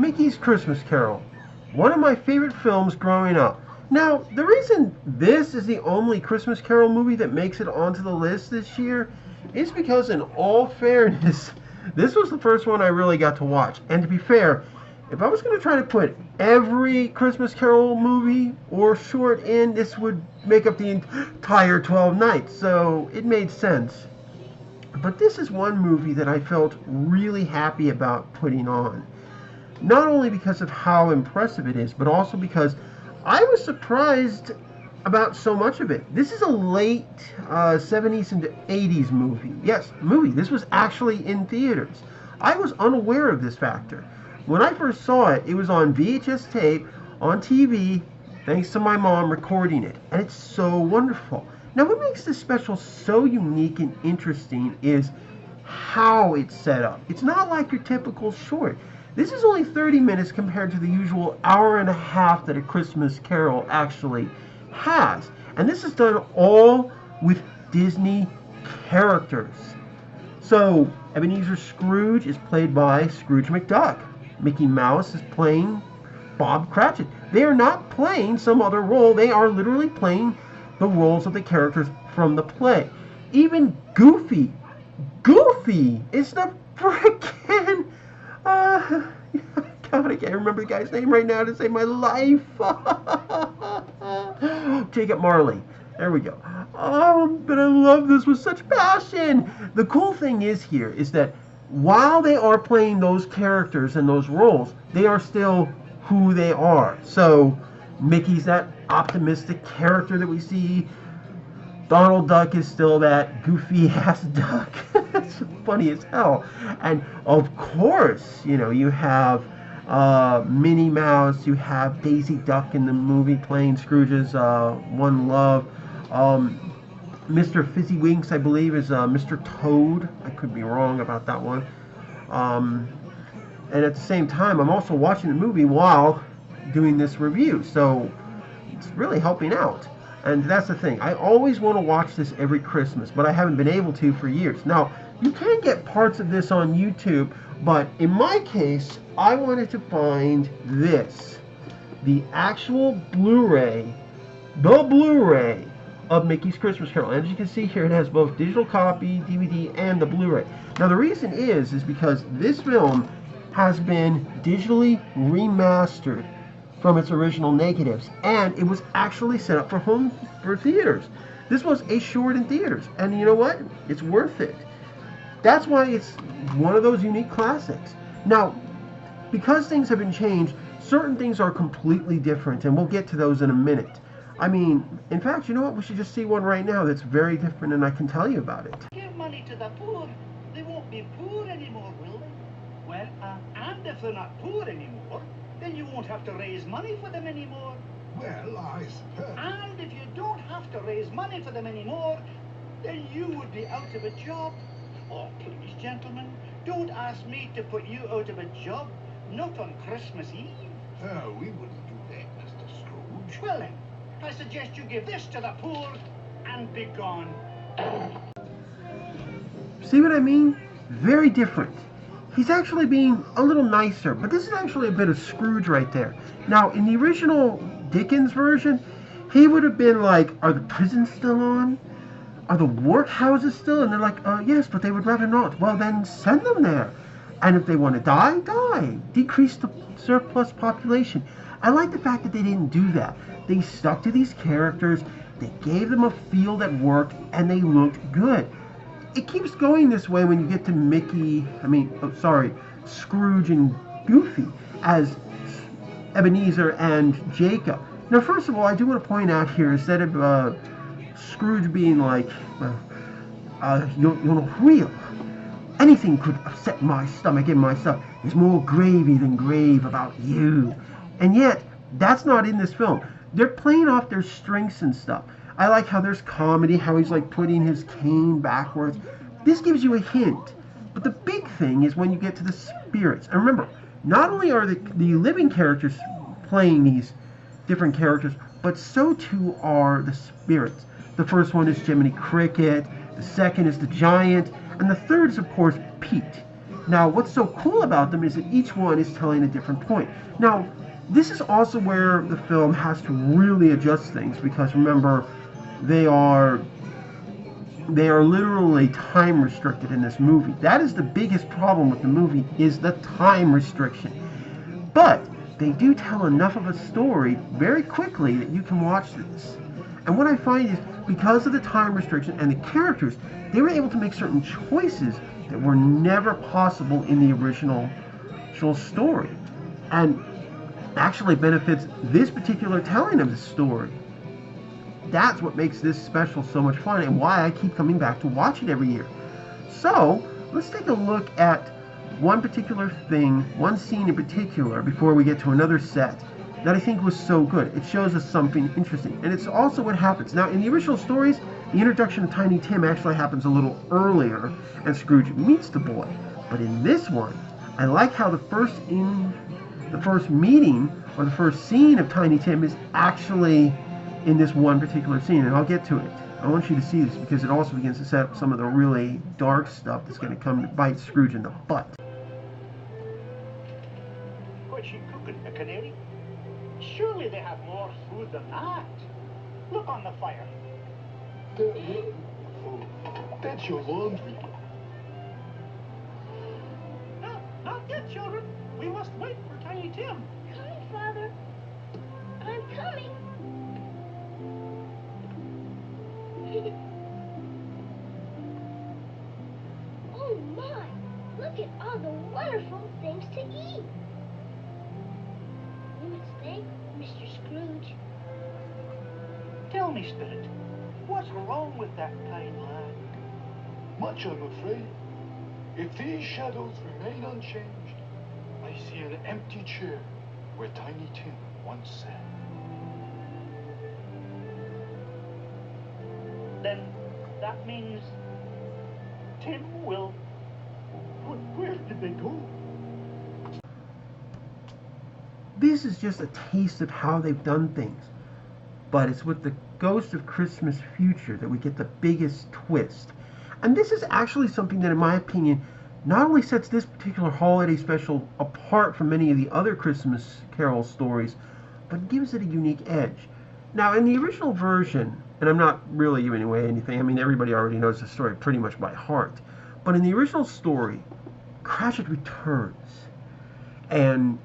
Mickey's Christmas Carol, one of my favorite films growing up. Now, the reason this is the only Christmas Carol movie that makes it onto the list this year is because, in all fairness, this was the first one I really got to watch. And to be fair, if I was going to try to put every Christmas Carol movie or short in, this would make up the entire 12 nights, so it made sense. But this is one movie that I felt really happy about putting on. Not only because of how impressive it is, but also because I was surprised about so much of it. This is a late 70s and 80s movie. Yes, movie. This was actually in theaters. I was unaware of this factor. When I first saw it, it was on VHS tape, on TV, thanks to my mom recording it. And it's so wonderful. Now, what makes this special so unique and interesting is how it's set up. It's not like your typical short. This is only 30 minutes compared to the usual hour and a half that a Christmas Carol actually has. And this is done all with Disney characters. So, Ebenezer Scrooge is played by Scrooge McDuck. Mickey Mouse is playing Bob Cratchit. They are not playing some other role. They are literally playing the roles of the characters from the play. Even Goofy is the frickin' God, I can't remember the guy's name right now to save my life. Jacob Marley. There we go. But I love this with such passion. The cool thing is here is that while they are playing those characters and those roles, they are still who they are. So Mickey's that optimistic character that we see. Donald Duck is still that goofy-ass duck. That's funny as hell. And, of course, you have Minnie Mouse, you have Daisy Duck in the movie playing Scrooge's One Love. Mr. Fizzywinks, I believe, is Mr. Toad. I could be wrong about that one. And at the same time, I'm also watching the movie while doing this review. So it's really helping out. And that's the thing. I always want to watch this every Christmas, but I haven't been able to for years. Now, you can get parts of this on YouTube, but in my case, I wanted to find this. The actual Blu-ray of Mickey's Christmas Carol. And as you can see here, it has both digital copy, DVD, and the Blu-ray. Now, the reason is because this film has been digitally remastered from its original negatives, and it was actually set up for theaters. This was a short in theaters, and you know what? It's worth it. That's why it's one of those unique classics. Now, because things have been changed, certain things are completely different, and we'll get to those in a minute. I mean, in fact, you know what? We should just see one right now that's very different, and I can tell you about it. Give money to the poor. They won't be poor anymore, will they? Well, and if they're not poor anymore, then you won't have to raise money for them anymore. Well, I suppose. And if you don't have to raise money for them anymore, then you would be out of a job. Oh, please, gentlemen, don't ask me to put you out of a job, not on Christmas Eve. Oh, we wouldn't do that, Mr. Scrooge. Well then, I suggest you give this to the poor and be gone. See what I mean? Very different. He's actually being a little nicer, but this is actually a bit of Scrooge right there. Now, in the original Dickens version, he would have been like, are the prisons still on? Are the workhouses still? And they're like, yes, but they would rather not. Well, then send them there. And if they want to die, die. Decrease the surplus population. I like the fact that they didn't do that. They stuck to these characters, they gave them a feel that worked, and they looked good. It keeps going this way when you get to Scrooge and Goofy as Ebenezer and Jacob. Now, first of all, I do want to point out here, instead of Scrooge being like, real, anything could upset my stomach and myself. There's more gravy than grave about you. And yet, that's not in this film. They're playing off their strengths and stuff. I like how there's comedy, how he's like putting his cane backwards. This gives you a hint. But the big thing is when you get to the spirits. And remember, not only are the living characters playing these different characters, but so too are the spirits. The first one is Jiminy Cricket, the second is the Giant, and the third is, of course, Pete. Now, what's so cool about them is that each one is telling a different point. Now, this is also where the film has to really adjust things because remember, they are they are literally time restricted in this movie. That is the biggest problem with the movie is the time restriction. But they do tell enough of a story very quickly that you can watch this. And what I find is because of the time restriction and the characters, they were able to make certain choices that were never possible in the original story. And actually benefits this particular telling of the story. That's what makes this special so much fun and why I keep coming back to watch it every year. So, let's take a look at one particular thing, one scene in particular, before we get to another set that I think was so good. It shows us something interesting. And it's also what happens. Now, in the original stories, the introduction of Tiny Tim actually happens a little earlier, and Scrooge meets the boy. But in this one, I like how the first meeting or the first scene of Tiny Tim is actually in this one particular scene, and I'll get to it. I want you to see this because it also begins to set up some of the really dark stuff that's going to come to bite Scrooge in the butt. What's she cooking, a canary? Surely they have more food than that. Look on the fire. Oh, that's your laundry. No, not yet, children. We must wait for Tiny Tim. Coming, Father. I'm coming. Oh my! Look at all the wonderful things to eat. We must thank Mr. Scrooge. Tell me, Spirit, what's wrong with that kind lad? Much, I'm afraid. If these shadows remain unchanged, I see an empty chair where Tiny Tim once sat. Then that means Tim will... Where did they go? This is just a taste of how they've done things. But it's with the Ghost of Christmas Future that we get the biggest twist. And this is actually something that, in my opinion, not only sets this particular holiday special apart from many of the other Christmas Carol stories, but gives it a unique edge. Now, in the original version, and I'm not really giving away anything, I mean, everybody already knows the story pretty much by heart, but in the original story, Cratchit returns, and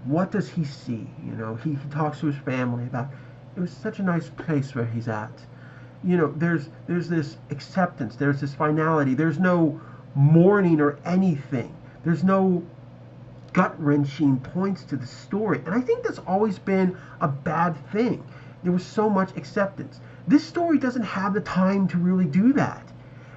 what does he see? You know, he talks to his family about, it was such a nice place where he's at. You know, there's this acceptance, there's this finality, there's no mourning or anything. There's no gut-wrenching points to the story. And I think that's always been a bad thing. There was so much acceptance. This story doesn't have the time to really do that.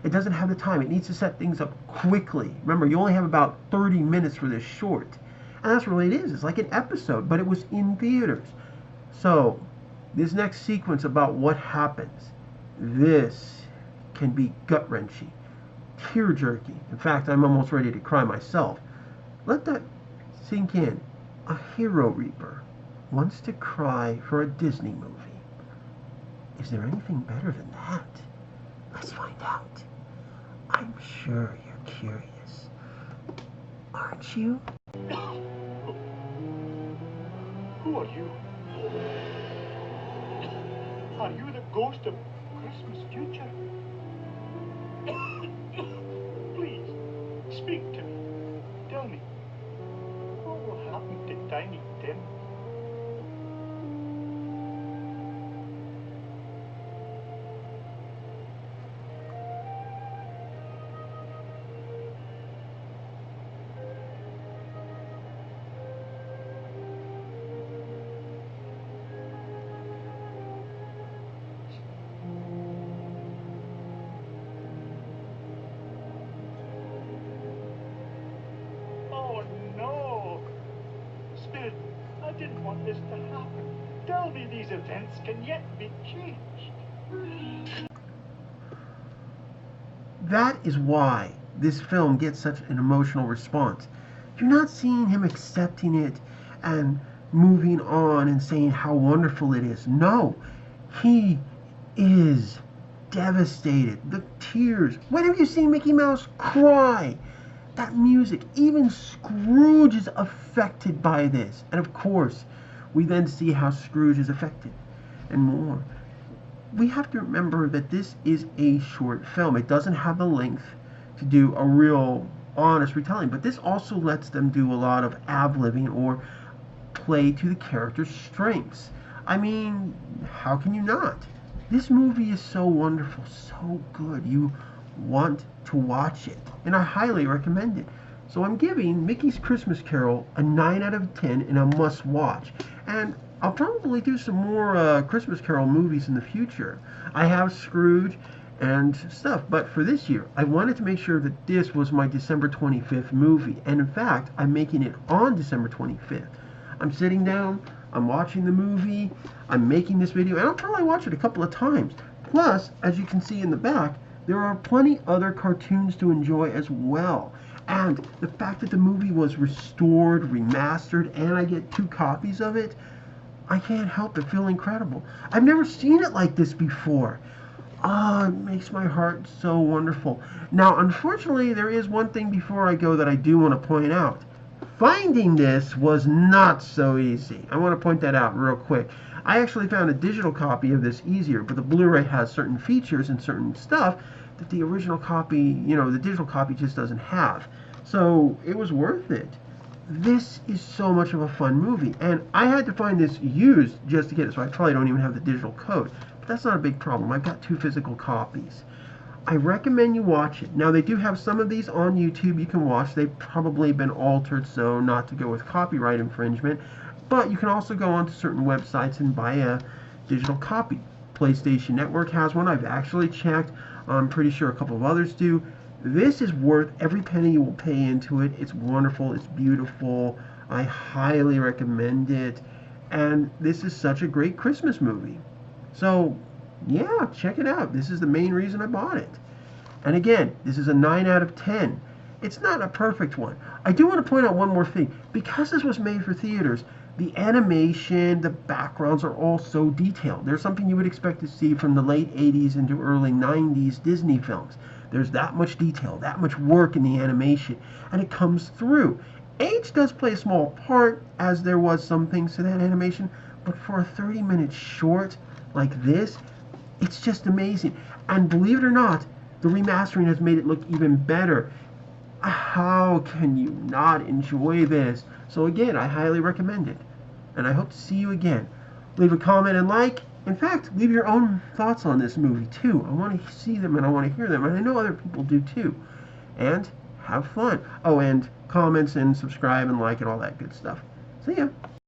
It doesn't have the time. It needs to set things up quickly. Remember, you only have about 30 minutes for this short. And that's really it is. It's like an episode, but it was in theaters. So, this next sequence about what happens, this can be gut-wrenching, tear-jerking. In fact, I'm almost ready to cry myself. Let that sink in. A hero reaper wants to cry for a Disney movie. Is there anything better than that? Let's find out. I'm sure you're curious. Aren't you? Who are you? Are you the ghost of Christmas future? Please, speak to me. Tell me, what will happen to Tiny Tim? Oh no! Spirit, I didn't want this to happen. Tell me these events can yet be changed. That is why this film gets such an emotional response. You're not seeing him accepting it and moving on and saying how wonderful it is. No, he is devastated. The tears. When have you seen Mickey Mouse cry? that music, even Scrooge is affected by this. And of course, we then see how Scrooge is affected and more. We have to remember that this is a short film. It doesn't have the length to do a real honest retelling, but this also lets them do a lot of ad-libbing or play to the character's strengths. I mean, how can you not? This movie is so wonderful, so good. You want to watch it, and I highly recommend it. So I'm giving Mickey's Christmas Carol a 9 out of 10 and a must watch. And I'll probably do some more Christmas Carol movies in the future. I have Scrooge and stuff, but for this year, I wanted to make sure that this was my December 25th movie. And in fact, I'm making it on December 25th. I'm sitting down, I'm watching the movie, I'm making this video, and I'll probably watch it a couple of times. Plus, as you can see in the back, there are plenty other cartoons to enjoy as well. And the fact that the movie was restored, remastered, and I get 2 copies of it, I can't help but feel incredible. I've never seen it like this before. It makes my heart so wonderful. Now, unfortunately, there is one thing before I go that I do want to point out. Finding this was not so easy. I want to point that out real quick. I actually found a digital copy of this easier, but the Blu-ray has certain features and certain stuff that the original copy, the digital copy just doesn't have. So it was worth it. This is so much of a fun movie, and I had to find this used just to get it, so I probably don't even have the digital code. But that's not a big problem. I've got 2 physical copies. I recommend you watch it. Now, they do have some of these on YouTube you can watch. They've probably been altered so not to go with copyright infringement, but you can also go onto certain websites and buy a digital copy. PlayStation Network has one. I've actually checked. I'm pretty sure a couple of others do. This is worth every penny you will pay into it. It's wonderful. It's beautiful. I highly recommend it. And this is such a great Christmas movie. So, yeah, check it out. This is the main reason I bought it. And again, this is a 9 out of 10. It's not a perfect one. I do want to point out one more thing. Because this was made for theaters, the animation, the backgrounds are all so detailed. There's something you would expect to see from the late 80s into early 90s Disney films. There's that much detail, that much work in the animation, and it comes through. Age does play a small part, as there was some things to that animation, but for a 30-minute short like this, it's just amazing. And believe it or not, the remastering has made it look even better. How can you not enjoy this? So again, I highly recommend it. And I hope to see you again. Leave a comment and like. In fact, leave your own thoughts on this movie too. I want to see them and I want to hear them. And I know other people do too. And have fun. Oh, and comments and subscribe and like and all that good stuff. See ya.